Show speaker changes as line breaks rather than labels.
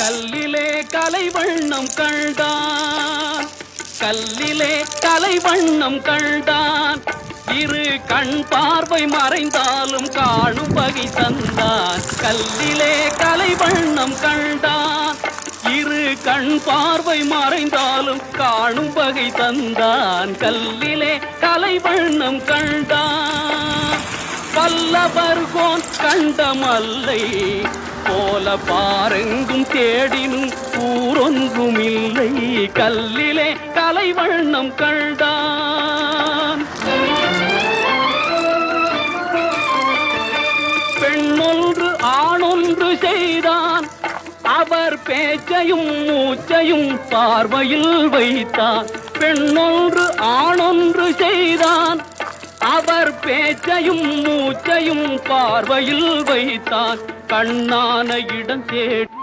கல்லிலே கலைவண்ணம் கண்டான், கல்லிலே கலைவண்ணம் கண்டான். இரு கண் பார்வை மறைந்தாலும் காணும் வகை தந்தான். கல்லிலே கலைவண்ணம் கண்டான், இரு கண் பார்வை மறைந்தாலும் காணும் வகை தந்தான். கல்லிலே கலைவண்ணம் கண்டான். வல்லவர்கோன் கண்ட மல்லை போல பாரெங்கும் தேடினும் ஊரொன்றும் இல்லை. கல்லிலே கலைவண்ணம் கண்டான். பெண்ணொன்று ஆணொன்று செய்தான், அவர் பேச்சையும் மூச்சையும் பார்வையில் வைத்தான். பெண்ணொன்று ஆணொன்று செய்தான், அவர் பேச்சையும் மூச்சையும் பார்வையில் வைத்தான். கண்ணான இடம் தேடி